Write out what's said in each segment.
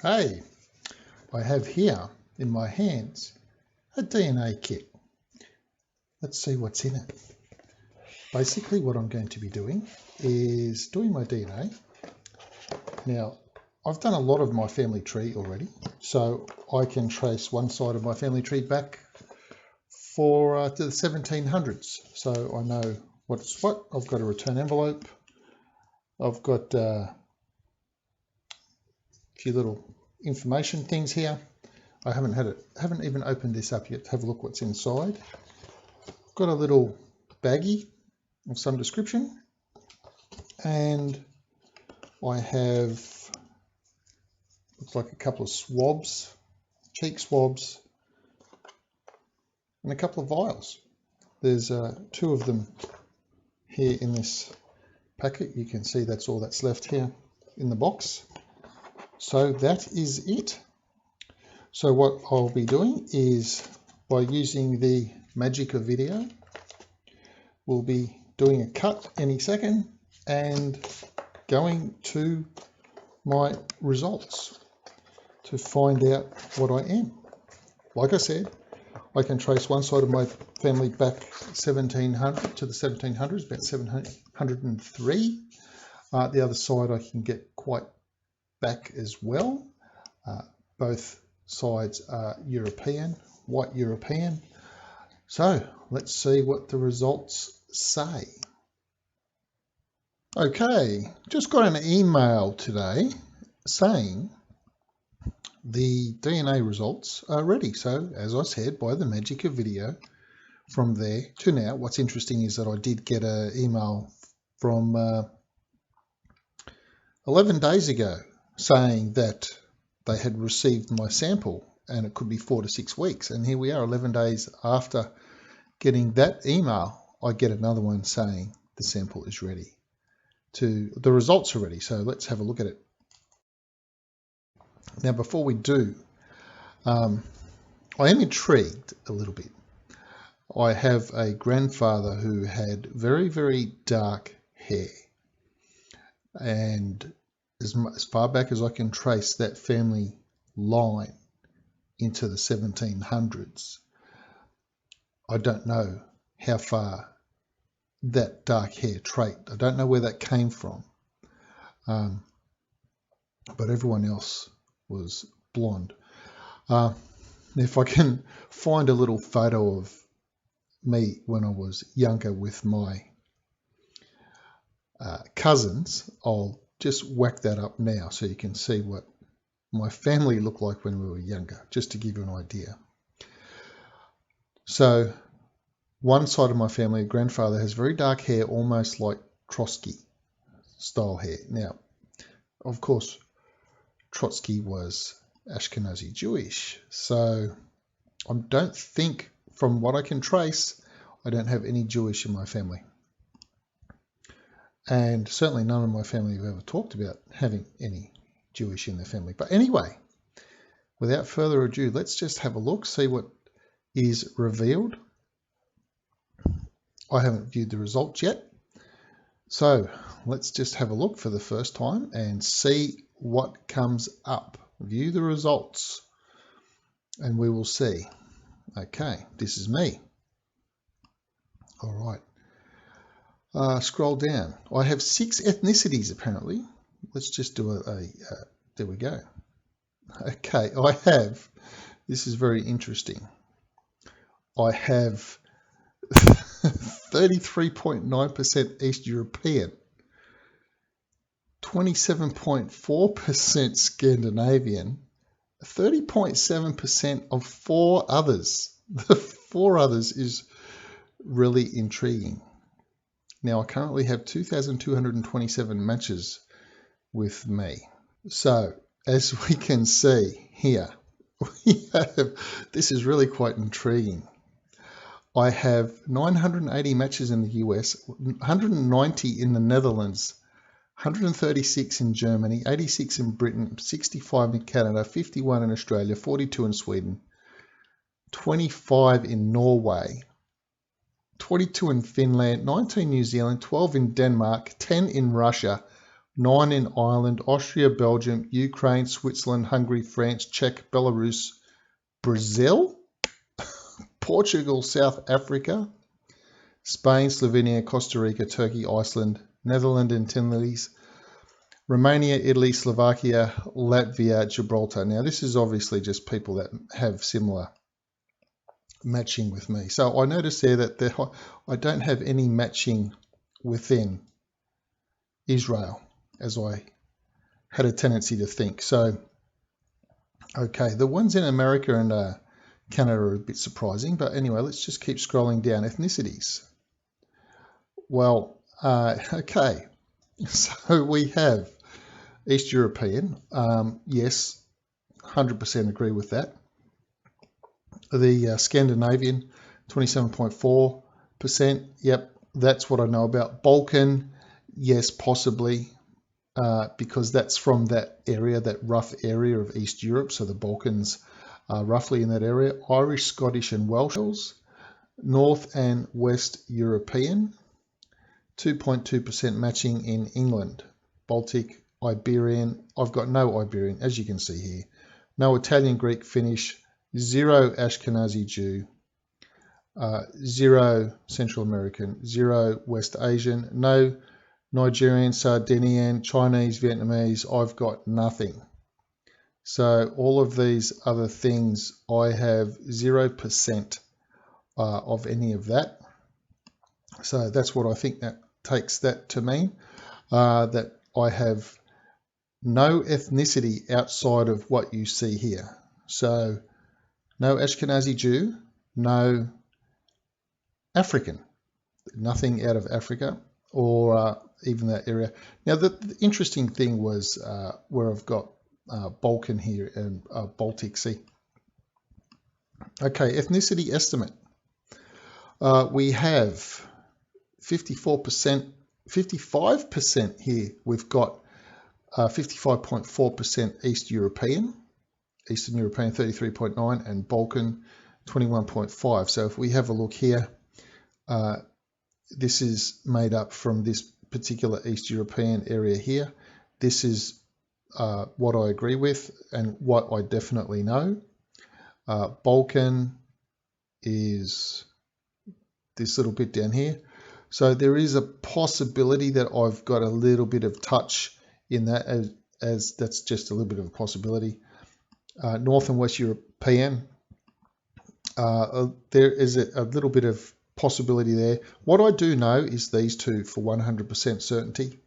Okay, I have here in my hands a DNA kit. Let's see what's in it. Basically what I'm going to be doing is doing my DNA. Now, I've done a lot of my family tree already, so I can trace one side of my family tree back to the 1700s. So I know what's what. I've got a return envelope. I've got a few little information things here. I haven't even opened this up yet to have a look what's inside. I've got a little baggie of some description, and I have, looks like a couple of swabs, cheek swabs, and a couple of vials. There's two of them here in this packet. You can see that's all that's left here in the box. So that is it. So what I'll be doing is, by using the magic of video, we'll be doing a cut any second and going to my results to find out what I am. Like I said, I can trace one side of my family back 1700 to the 1700s, about 703. The other side I can get quite back as well. Both sides are European, white European. So let's see what the results say. Okay, just got an email today saying the DNA results are ready. So as I said, by the magic of video, from there to now, what's interesting is that I did get an email from 11 days ago saying that they had received my sample and it could be 4 to 6 weeks. And here we are 11 days after getting that email, I get another one saying the sample is ready. The results are ready. So let's have a look at it. Now, before we do, I am intrigued a little bit. I have a grandfather who had very, very dark hair. And as far back as I can trace that family line into the 1700s, I don't know how far that dark hair trait, I don't know where that came from, but everyone else was blonde. If I can find a little photo of me when I was younger with my cousins, I'll just whack that up now so you can see what my family looked like when we were younger, just to give you an idea. So one side of my family, grandfather, has very dark hair, almost like Trotsky style hair. Now, of course, Trotsky was Ashkenazi Jewish. So I don't think, from what I can trace, I don't have any Jewish in my family. And certainly none of my family have ever talked about having any Jewish in their family. But anyway, without further ado, let's just have a look, see what is revealed. I haven't viewed the results yet. So let's just have a look for the first time and see what comes up. View the results and we will see. Okay, this is me. All right. Scroll down. I have 6 ethnicities apparently. Let's just do there we go. Okay, I have, this is very interesting. I have 33.9% East European, 27.4% Scandinavian, 30.7% of 4 others. The 4 others is really intriguing. Now, I currently have 2,227 matches with me. So, as we can see here, this is really quite intriguing. I have 980 matches in the US, 190 in the Netherlands, 136 in Germany, 86 in Britain, 65 in Canada, 51 in Australia, 42 in Sweden, 25 in Norway, 22 in Finland, 19 in New Zealand, 12 in Denmark, 10 in Russia, 9 in Ireland, Austria, Belgium, Ukraine, Switzerland, Hungary, France, Czech, Belarus, Brazil, Portugal, South Africa, Spain, Slovenia, Costa Rica, Turkey, Iceland, Netherlands, Antilles, Romania, Italy, Slovakia, Latvia, Gibraltar. Now, this is obviously just people that have similar matching with me. So I noticed there that I don't have any matching within Israel, as I had a tendency to think. So, okay, the ones in America and Canada are a bit surprising, but anyway, let's just keep scrolling down. Ethnicities. Well, okay, so we have East European. Yes, 100% agree with that. The Scandinavian, 27.4%. Yep, that's what I know about. Balkan, yes, possibly, because that's from that area, that rough area of East Europe. So the Balkans are roughly in that area. Irish, Scottish, and Welsh. North and West European, 2.2% matching in England. Baltic, Iberian, I've got no Iberian, as you can see here. No Italian, Greek, Finnish, 0 Ashkenazi Jew, 0 Central American, 0 West Asian, no Nigerian, Sardinian, Chinese, Vietnamese. I've got nothing. So all of these other things, I have 0% of any of that. So that's what I think that takes that to mean, that I have no ethnicity outside of what you see here. So no Ashkenazi Jew, no African, nothing out of Africa or even that area. Now the interesting thing was where I've got Balkan here and Baltic Sea. Okay, ethnicity estimate. We have 54%, 55% here. We've got 55.4% Eastern European, 33.9%, and Balkan 21.5%. So if we have a look here, this is made up from this particular East European area here. This is what I agree with and what I definitely know. Balkan is this little bit down here. So there is a possibility that I've got a little bit of touch in that, as that's just a little bit of a possibility. North and West European, there is a little bit of possibility there. What I do know is these two for 100% certainty.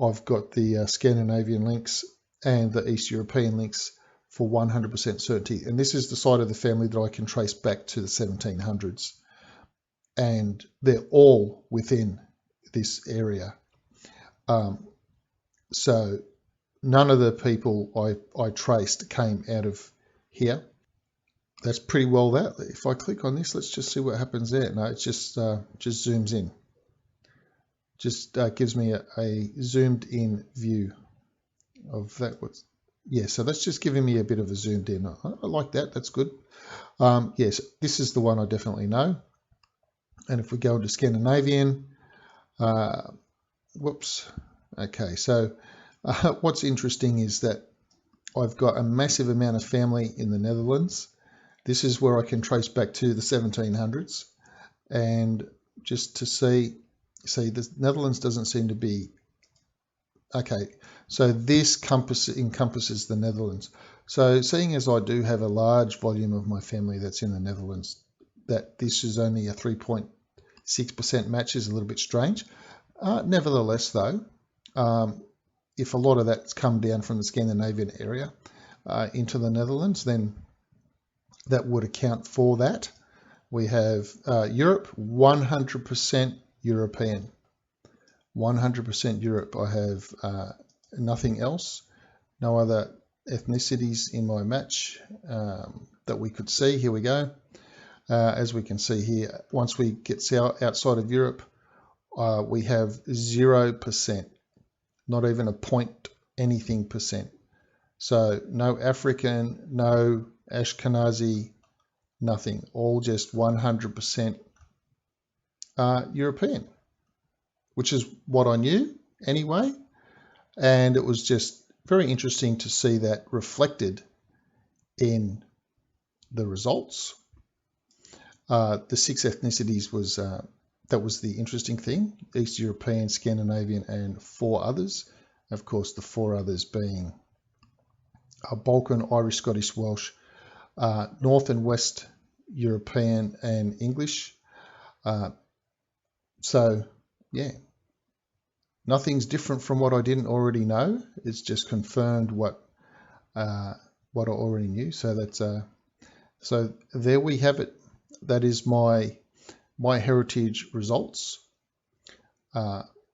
I've got the Scandinavian links and the East European links for 100% certainty. And this is the side of the family that I can trace back to the 1700s. And they're all within this area. So none of the people I traced came out of here. That's pretty well that. If I click on this, let's just see what happens there. No, it just zooms in. Just gives me a zoomed in view of that. Yeah, so that's just giving me a bit of a zoomed in. I like that. That's good. Yes, this is the one I definitely know. And if we go into Scandinavian, whoops. Okay, so what's interesting is that I've got a massive amount of family in the Netherlands. This is where I can trace back to the 1700s. And just to see the Netherlands doesn't seem to be, okay, so this encompasses the Netherlands. So seeing as I do have a large volume of my family that's in the Netherlands, that this is only a 3.6% match is a little bit strange. Nevertheless, though, if a lot of that's come down from the Scandinavian area into the Netherlands, then that would account for that. We have Europe, 100% European. 100% Europe. I have nothing else, no other ethnicities in my match that we could see. Here we go. As we can see here, once we get outside of Europe, we have 0%, not even a point anything percent. So no African, no Ashkenazi, nothing, all just 100% European, which is what I knew anyway. And it was just very interesting to see that reflected in the results. The 6 ethnicities was that was the interesting thing: East European, Scandinavian, and 4 others. Of course, the 4 others being Balkan, Irish, Scottish, Welsh, North and West European, and English. So, yeah, nothing's different from what I didn't already know. It's just confirmed what I already knew. So that's so there we have it. That is my heritage results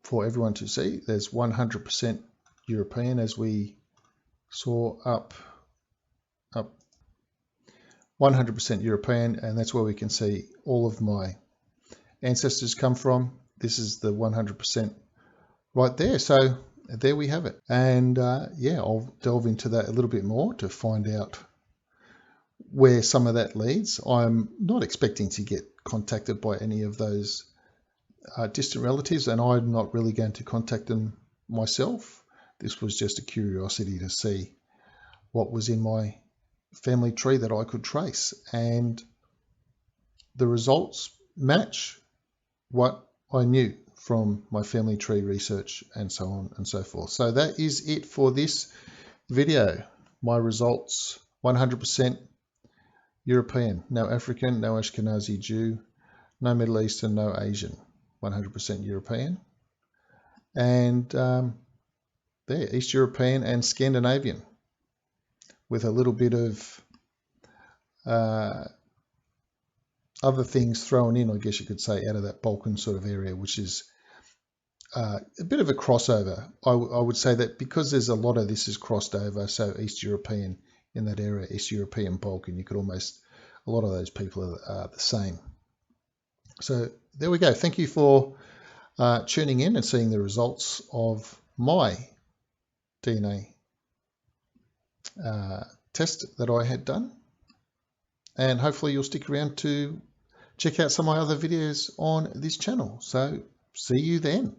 for everyone to see. There's 100% European, as we saw up 100% European, and that's where we can see all of my ancestors come from. This is the 100% right there. So there we have it. And yeah, I'll delve into that a little bit more to find out where some of that leads. I'm not expecting to get contacted by any of those distant relatives, and I'm not really going to contact them myself. This was just a curiosity to see what was in my family tree that I could trace, and the results match what I knew from my family tree research and so on and so forth. So that is it for this video. My results: 100% European, no African, no Ashkenazi Jew, no Middle Eastern, no Asian, 100% European. And there, East European and Scandinavian, with a little bit of other things thrown in, I guess you could say, out of that Balkan sort of area, which is a bit of a crossover. I would say that because there's a lot of this is crossed over, so East European in that area, East European Balkan, you could almost, a lot of those people are the same. So there we go. Thank you for tuning in and seeing the results of my DNA test that I had done. And hopefully you'll stick around to check out some of my other videos on this channel. So see you then.